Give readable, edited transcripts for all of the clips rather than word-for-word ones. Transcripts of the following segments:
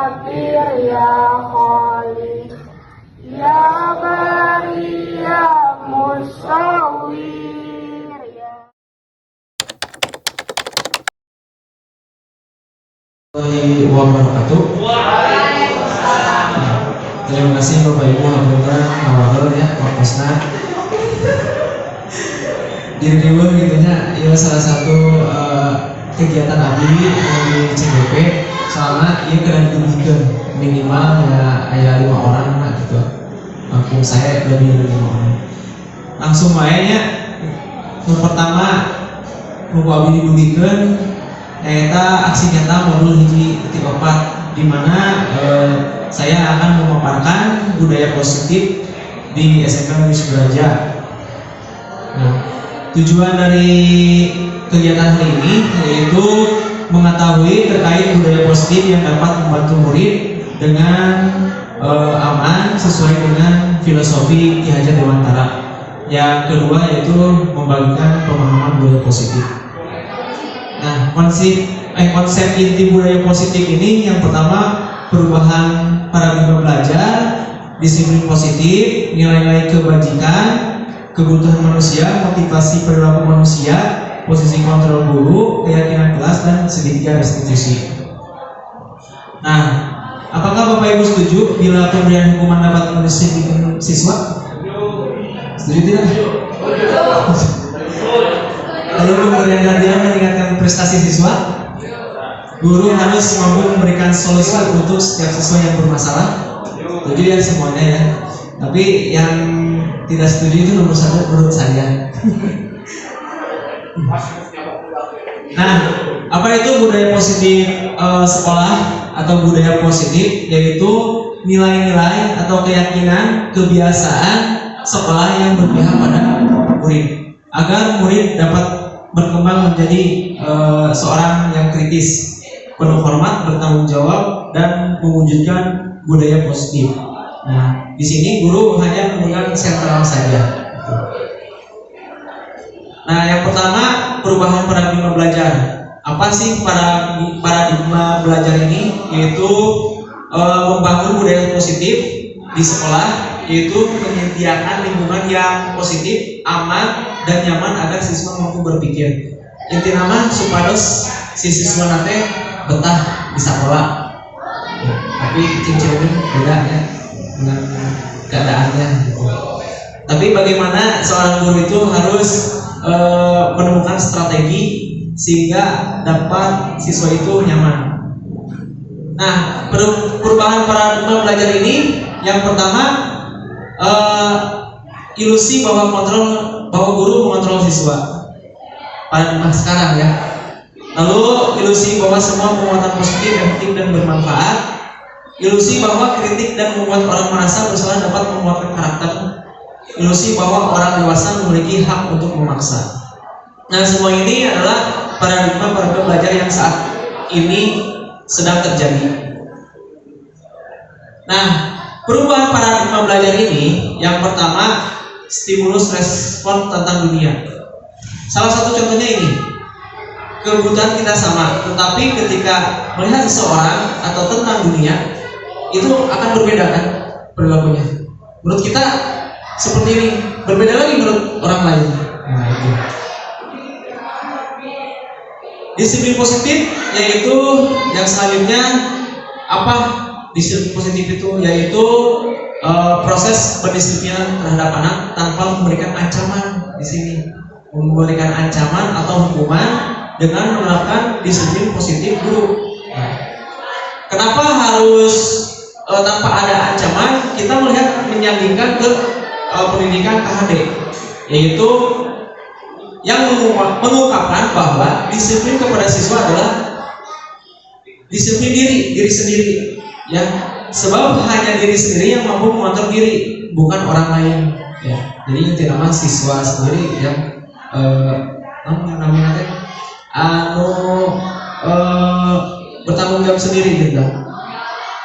Syakir ya Khalid ya Bari ya Musawwir ya. Wabarakatuh. Terima kasih Bapak Ibu Hapunten Nawal ya Wakosna. Diriun gitunya ya salah satu kegiatan abdi di CGP soalnya ia kena dibikin minimal ya aya 5 orang lah gitu. Kampung saya lebih dari 5 orang. Langsung mainnya yang pertama buku abdi dibikin eta aksi nyata modul hiji 4 di mana saya akan memaparkan budaya positif di SMK Wisnu Raja. Nah, tujuan dari kegiatan hari ini yaitu mengetahui terkait budaya positif yang dapat membantu murid dengan aman sesuai dengan filosofi Ki Hajar Dewantara. Yang kedua yaitu membagikan pemahaman budaya positif. Nah, konsep inti budaya positif ini yang pertama perubahan paradigma belajar, disiplin positif, nilai-nilai kebajikan, kebutuhan manusia, motivasi perilaku manusia, posisi kontrol guru, keyakinan kelas, dan segitiga restitusi. Nah, apakah Bapak Ibu setuju bila pemberian hukuman dapat mendisiplin siswa? Setuju tidak? Lalu pemberian hadiah meningkatkan prestasi siswa? Guru harus mampu memberikan solusi untuk setiap siswa yang bermasalah. Setuju ya semuanya ya. Tapi yang tidak setuju itu nomor 1 menurut saya. Nah, apa itu budaya positif sekolah atau budaya positif? Yaitu nilai-nilai atau keyakinan, kebiasaan sekolah yang berpihak pada murid, agar murid dapat berkembang menjadi seorang yang kritis, penuh hormat, bertanggung jawab, dan mewujudkan budaya positif. Nah, di sini guru hanya memegang sentral saja. Nah, yang pertama perubahan paradigma belajar. Apa sih paradigma belajar ini? Yaitu membangun budaya positif di sekolah, yaitu menyediakan lingkungan yang positif, aman, dan nyaman agar siswa mampu berpikir. Inti nama supados si siswa nanti betah di sekolah. Tapi cincin beda ya dengan keadaannya gitu. Tapi bagaimana seorang guru itu harus menemukan strategi sehingga dapat siswa itu nyaman. Nah, perubahan paradigma belajar ini yang pertama ilusi bahwa guru mengontrol siswa. Paradigma sekarang ya. Lalu ilusi bahwa semua penguatan positif, efektif, dan bermanfaat. Ilusi bahwa kritik dan membuat orang merasa bersalah dapat menguatkan karakter. Ilusi bahwa orang dewasa memiliki hak untuk memaksa. Nah, semua ini adalah paradigma belajar yang saat ini sedang terjadi. Nah, perubahan paradigma belajar ini yang pertama stimulus respon tentang dunia. Salah satu contohnya ini. Kebutuhan kita sama, tetapi ketika melihat seseorang atau tentang dunia itu akan berbeda kan perilakunya. Menurut kita seperti ini, berbeda lagi menurut orang lain. Nah, itu. Disiplin positif yaitu yang selanjutnya apa? Disiplin positif itu yaitu proses pendisiplinan terhadap anak tanpa memberikan ancaman di sini, memberikan ancaman atau hukuman dengan menerapkan disiplin positif guru. Kenapa harus tanpa ada ancaman? Kita melihat menyandingkan ke pendidikan KHD, yaitu yang mengungkapkan bahwa disiplin kepada siswa adalah disiplin diri sendiri, ya. Sebab hanya diri sendiri yang mampu mengontrol diri, bukan orang lain. Ya. Jadi inti nama siswa sendiri yang namanya bertanggung jawab sendiri gitu.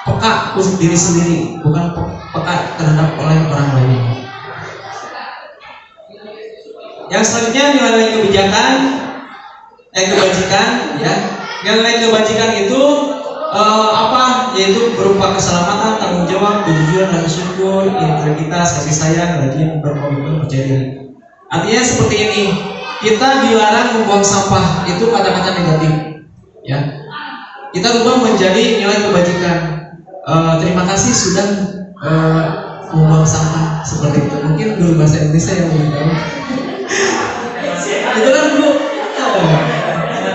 Peka untuk diri sendiri, bukan peka terhadap oleh orang lain. Yang selanjutnya nilai kebijakan, kebajikan, ya. Nilai kebajikan itu apa? yaitu berupa keselamatan, tanggung jawab, kejujuran, rasa syukur, integritas, kasih sayang, rajin, berkomitmen, percaya diri. Artinya seperti ini, kita dilarang membuang sampah, itu kata-kata negatif, ya. Kita rubah menjadi nilai kebajikan. Terima kasih sudah membuang sampah seperti itu. Mungkin guru bahasa Indonesia yang lebih tahu. Itu kan dulu.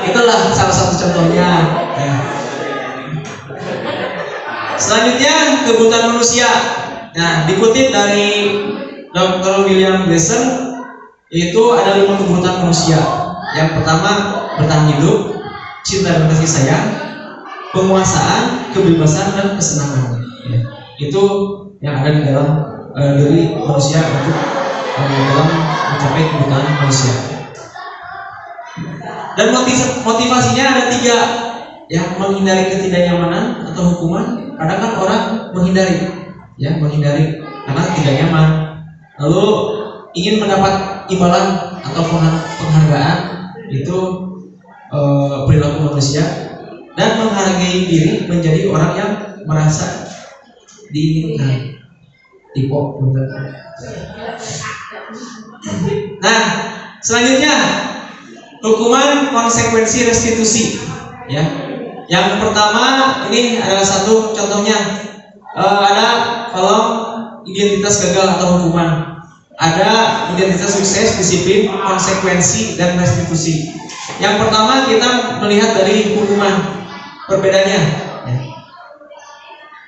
Itulah salah satu contohnya. Ya. Selanjutnya kebutuhan manusia. Nah, dikutip dari Dr. William Glasser, itu ada 5 kebutuhan manusia. Yang pertama, bertahan hidup, cinta dan kasih sayang, penguasaan, kebebasan dan kesenangan. Ya. Itu yang ada di dalam diri manusia untuk dalam mencapai kebutuhan manusia. Dan motivasinya ada 3, ya, menghindari ketidaknyamanan atau hukuman. Kadang kan orang menghindari karena tidak nyaman. Lalu ingin mendapat imbalan atau penghargaan, itu perilaku manusia. Dan menghargai diri menjadi orang yang merasa diinginkan. Nah, selanjutnya hukuman konsekuensi restitusi, ya. Yang pertama ini adalah satu contohnya, ada kolom identitas gagal atau hukuman, ada identitas sukses, disiplin, konsekuensi dan restitusi. Yang pertama kita melihat dari hukuman, perbedaannya. Ya.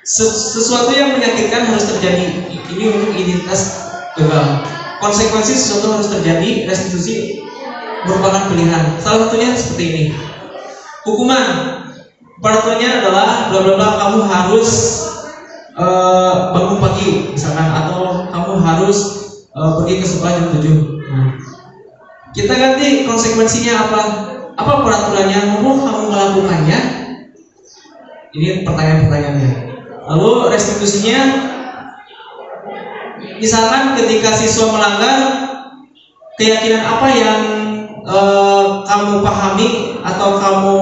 Sesuatu yang menyakitkan harus terjadi, ini untuk identitas gagal. Konsekuensi sesuatu harus terjadi, restitusi merupakan pilihan. Salah satunya seperti ini. Hukuman, peraturannya adalah bla bla bla, kamu harus bangun pagi misalkan, atau kamu harus pergi ke sekolah jam 7. Kita ganti konsekuensinya apa peraturannya, mau kamu melakukannya. Ini pertanyaan-pertanyaannya. Lalu restitusinya, misalkan ketika siswa melanggar, keyakinan apa yang kamu pahami atau kamu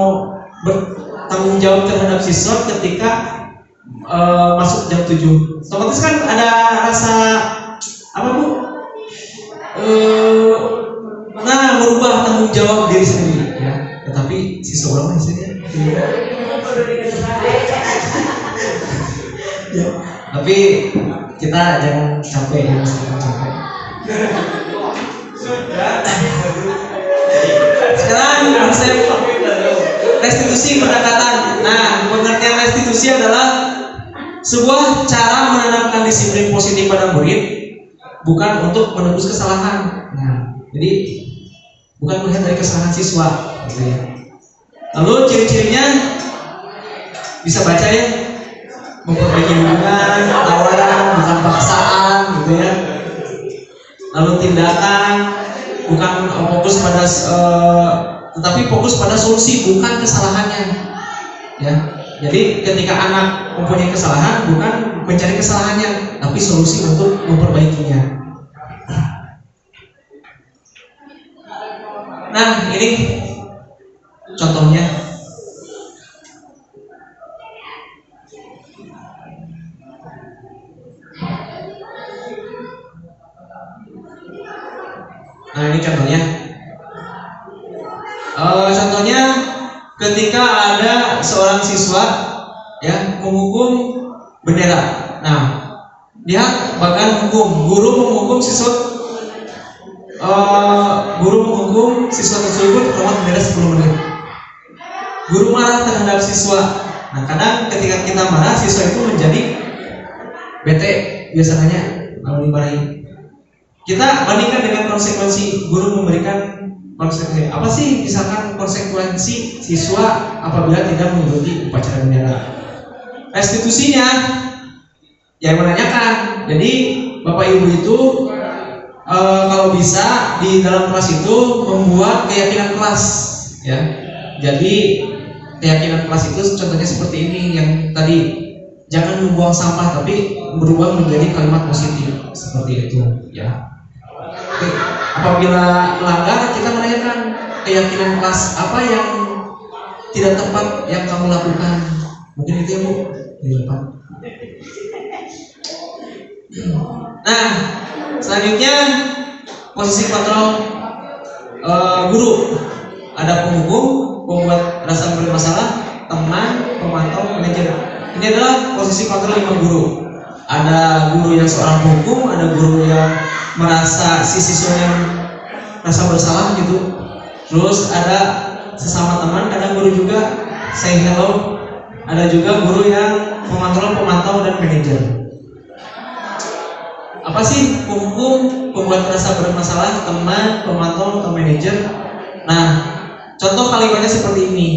bertanggung jawab terhadap siswa ketika masuk jam 7. Otomatis kan ada rasa apa Bu? Merubah tanggung jawab diri sendiri, ya. Tetapi siswa berapa isinya? Ya. Tapi kita jangan capek, ya, capek. Sekarang konsep restitusi pendekatan. Nah, pengertian restitusi adalah sebuah cara menanamkan disiplin positif pada murid, bukan untuk menebus kesalahan. Nah, jadi bukan melihat dari kesalahan siswa, gitu ya. Lalu ciri-cirinya bisa baca ya, memperbaiki hubungan, tawaran, bukan paksaan, gitu ya. Lalu tindakan, bukan fokus pada tetapi fokus pada solusi, bukan kesalahannya, ya. Jadi ketika anak mempunyai kesalahan, bukan mencari kesalahannya, tapi solusi untuk memperbaikinya. Nah, ini contohnya. Nah, ini contohnya. Contohnya ketika ada seorang siswa, ya, menghukum bendera. Nah, lihat bahkan hukum, guru menghukum siswa tersebut hormat bendera 10 menit. Guru marah terhadap siswa. Nah, kadang ketika kita marah, siswa itu menjadi bete biasanya kalau dimarahi. Kita bandingkan dengan konsekuensi guru memberikan konsekuensi. Apa sih misalkan konsekuensi siswa apabila tidak mengikuti upacara bendera? Restitusinya yang menanyakan. Jadi Bapak Ibu itu kalau bisa di dalam kelas itu membuat keyakinan kelas, ya. Jadi keyakinan kelas itu contohnya seperti ini yang tadi, jangan membuang sampah tapi berubah menjadi kalimat positif seperti itu, ya. Apabila melanggar, kita menanyakan keyakinan kelas apa yang tidak tepat yang kamu lakukan. Mungkin itu ya Bu. di depan. Nah, selanjutnya posisi kontrol guru. Ada penghukum, pembuat rasa bermasalah, teman, pemantau, manajer. Ini adalah posisi kontrol 5 guru. Ada guru yang seorang penghukum, ada guru yang merasa si siswanya rasa bersalah gitu. Terus ada sesama teman, ada guru juga say hello. Ada juga guru yang mengontrol pemantau dan manajer. Apa sih penghukum, pembuat rasa bermasalah, teman, pemantau, atau manajer? Nah, contoh kalimatnya seperti ini: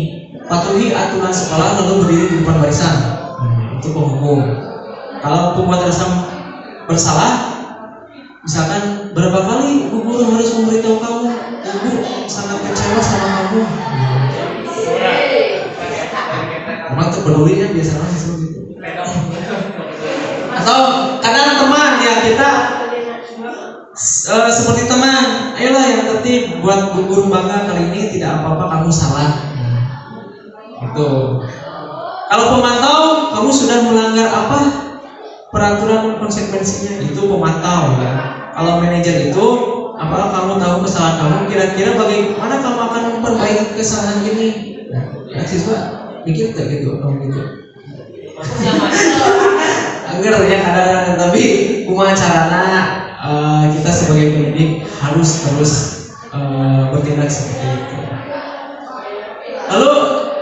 patuhi aturan sekolah lalu berdiri di depan barisan. Itu penghukum. Kalau pembuat rasa bersalah, misalkan berapa kali bu guru harus memberitahu kamu, ibu sangat kecewa sama kamu. Orang terpeduli ya biasanya seperti itu. Atau kadang teman ya kita seperti teman, ayolah yang tertib, buat bu guru bangga kali ini, tidak apa-apa kamu salah. Itu. Kalau pemantau, kamu sudah melanggar apa? Peraturan konsekuensinya, itu pemantau ya. Kalau manajer itu, apakah kamu tahu kesalahan kamu? Kira-kira bagaimana kamu akan memperbaiki kesalahan ini? Ya siswa mikir tak gitu, kamu gitu. Angger ya kadang-kadang, tapi kumaha carana kita sebagai pendidik harus terus bertindak seperti itu. Lalu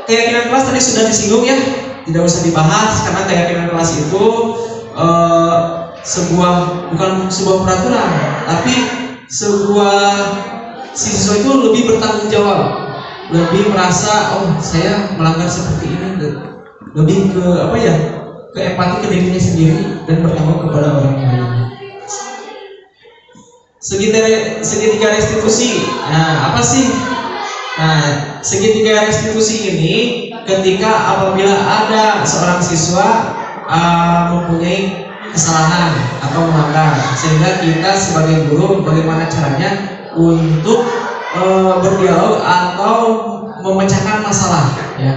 keyakinan kelas tadi sudah disinggung ya, tidak usah dibahas karena keyakinan kelas itu bukan sebuah peraturan, tapi sebuah siswa itu lebih bertanggung jawab, lebih merasa oh saya melanggar seperti ini, lebih ke apa ya, ke empati ke dirinya sendiri dan bertanggung kepada orang lain. Segitiga restitusi. Nah, apa sih? Nah, segitiga restitusi ini ketika apabila ada seorang siswa mempunyai kesalahan atau melanggar, sehingga kita sebagai guru bagaimana caranya untuk berdialog atau memecahkan masalah ya.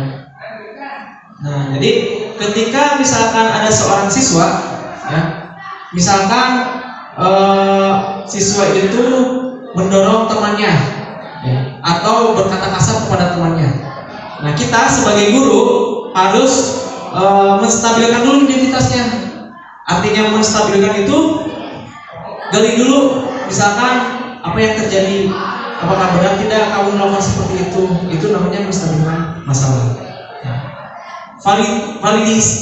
Nah, jadi ketika misalkan ada seorang siswa ya, misalkan siswa itu mendorong temannya ya, atau berkata kasar kepada temannya. Nah, kita sebagai guru harus menstabilkan dulu identitasnya. Artinya menstabilkan itu, gali dulu misalkan apa yang terjadi, apakah benar tidak kamu melakukan seperti itu namanya menstabilkan masalah.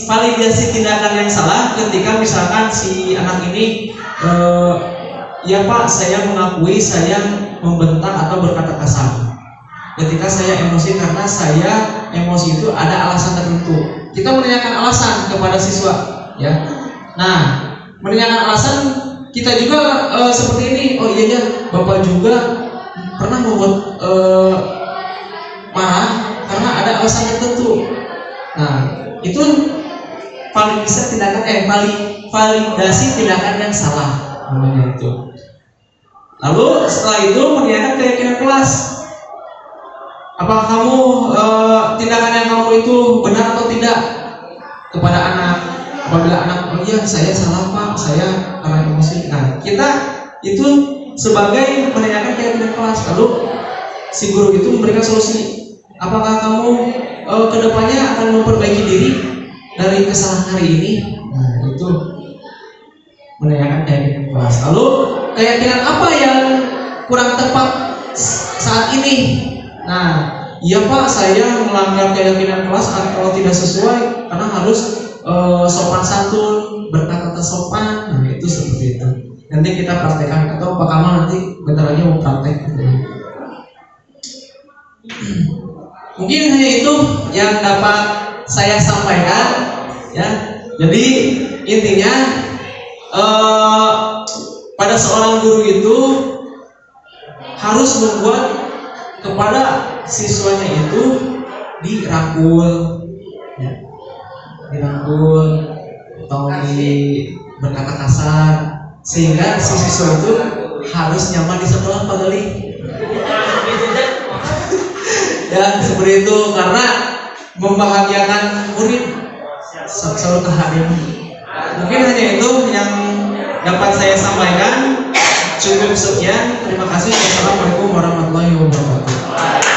Validasi tindakan yang salah ketika misalkan si anak ini ya Pak, saya mengakui saya membentak atau berkata kasar. Ketika saya emosi karena saya emosi itu ada alasan tertentu. Kita menanyakan alasan kepada siswa ya. Nah, menanyakan alasan kita juga seperti ini. Oh iya Bapak juga pernah membuat marah karena ada alasan tertentu. Nah, itu validasi tindakan yang salah namanya itu. Lalu setelah itu menanyakan keyakinan kelas. Apakah kamu tindakan yang kamu itu benar atau tidak kepada anak? Apabila anak, oh iya saya salah Pak, saya karena emosi. Nah, kita itu sebagai menanyakan keyakinan kelas. Lalu si guru itu memberikan solusi. Apakah kamu kedepannya akan memperbaiki diri dari kesalahan hari ini? Nah, itu menanyakan keyakinan kelas. Lalu keyakinan apa yang kurang tepat saat ini? Nah, iya Pak, saya melanggar keyakinan kelas atau tidak sesuai karena harus sopan santun, berkata sopan. Nah, itu seperti itu. Nanti kita praktekkan atau Pak Kamal nanti bentar lagi mau praktek. Mungkin hanya itu yang dapat saya sampaikan ya. Jadi intinya pada seorang guru itu harus membuat kepada siswanya itu dirangkul ya. Dirangkul atau berkata kasar sehingga si siswa itu harus nyaman di sekolah Pak Gali. Ya seperti itu, karena membahagiakan murid selalu hadir. Mungkin hanya itu yang dapat saya sampaikan. Cukup sekian. Terima kasih. Wassalamualaikum warahmatullahi wabarakatuh.